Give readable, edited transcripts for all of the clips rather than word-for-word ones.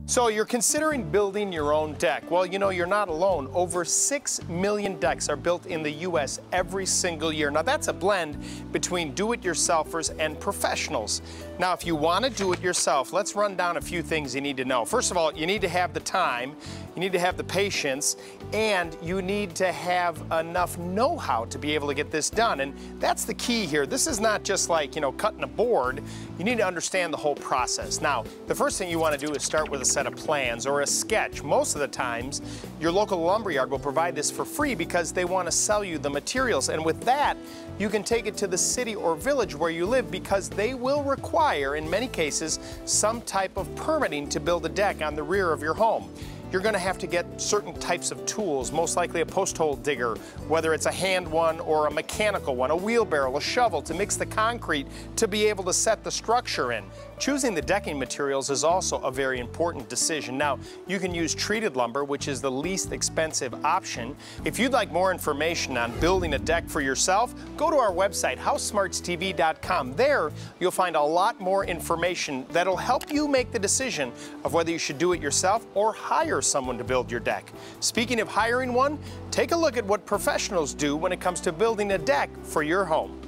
So you're considering building your own deck. Well, you know, you're not alone. Over 6 million decks are built in the U.S. every single year. Now, that's a blend between do-it-yourselfers and professionals. Now, if you want to do it yourself, let's run down a few things you need to know. First of all, you need to have the time, you need to have the patience, and you need to have enough know-how to be able to get this done. And that's the key here. This is not just like, you know, cutting a board. You need to understand the whole process. Now, the first thing you want to do is start with a set of plans or a sketch. Most of the times, your local lumberyard will provide this for free because they want to sell you the materials. And with that, you can take it to the city or village where you live because they will require, in many cases, some type of permitting to build a deck on the rear of your home. You're going to have to get certain types of tools, most likely a post hole digger, whether it's a hand one or a mechanical one, a wheelbarrow, a shovel to mix the concrete to be able to set the structure in. Choosing the decking materials is also a very important decision. Now, you can use treated lumber, which is the least expensive option. If you'd like more information on building a deck for yourself, go to our website, HouseSmartsTV.com. There, you'll find a lot more information that'll help you make the decision of whether you should do it yourself or hire someone to build your deck. Speaking of hiring one, take a look at what professionals do when it comes to building a deck for your home.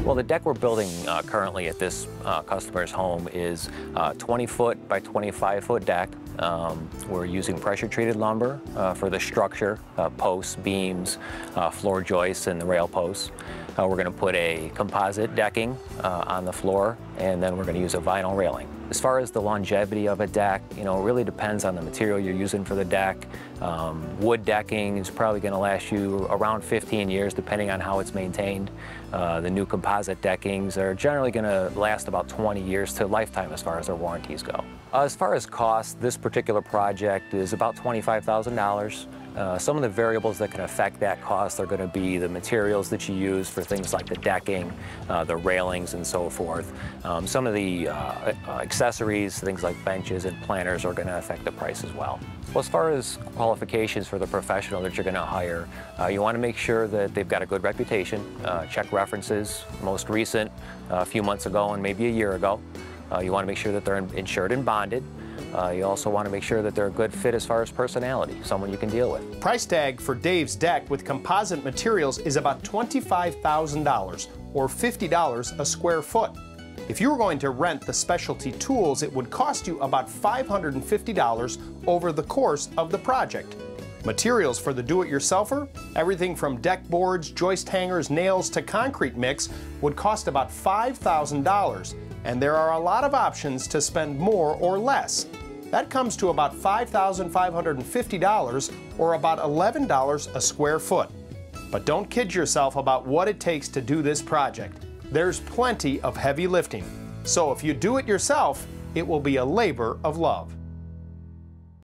Well, the deck we're building currently at this customer's home is a 20-foot by 25-foot deck. We're using pressure-treated lumber for the structure, posts, beams, floor joists, and the rail posts. We're going to put a composite decking on the floor, and then we're going to use a vinyl railing. As far as the longevity of a deck, you know, it really depends on the material you're using for the deck. Wood decking is probably going to last you around 15 years, depending on how it's maintained. The new composite deckings are generally going to last about 20 years to lifetime as far as their warranties go. As far as cost, this particular project is about $25,000. Some of the variables that can affect that cost are going to be the materials that you use for things like the decking, the railings, and so forth. Some of the accessories, things like benches and planters, are going to affect the price as well. Well, as far as qualifications for the professional that you're going to hire, you want to make sure that they've got a good reputation. Check references, most recent, a few months ago and maybe a year ago. You want to make sure that they're insured and bonded. You also want to make sure that they're a good fit as far as personality, someone you can deal with. Price tag for Dave's deck with composite materials is about $25,000 or $50 a square foot. If you were going to rent the specialty tools, it would cost you about $550 over the course of the project. Materials for the do-it-yourselfer, everything from deck boards, joist hangers, nails to concrete mix, would cost about $5,000. And there are a lot of options to spend more or less. That comes to about $5,550 or about $11 a square foot. But don't kid yourself about what it takes to do this project. There's plenty of heavy lifting. So if you do it yourself, it will be a labor of love.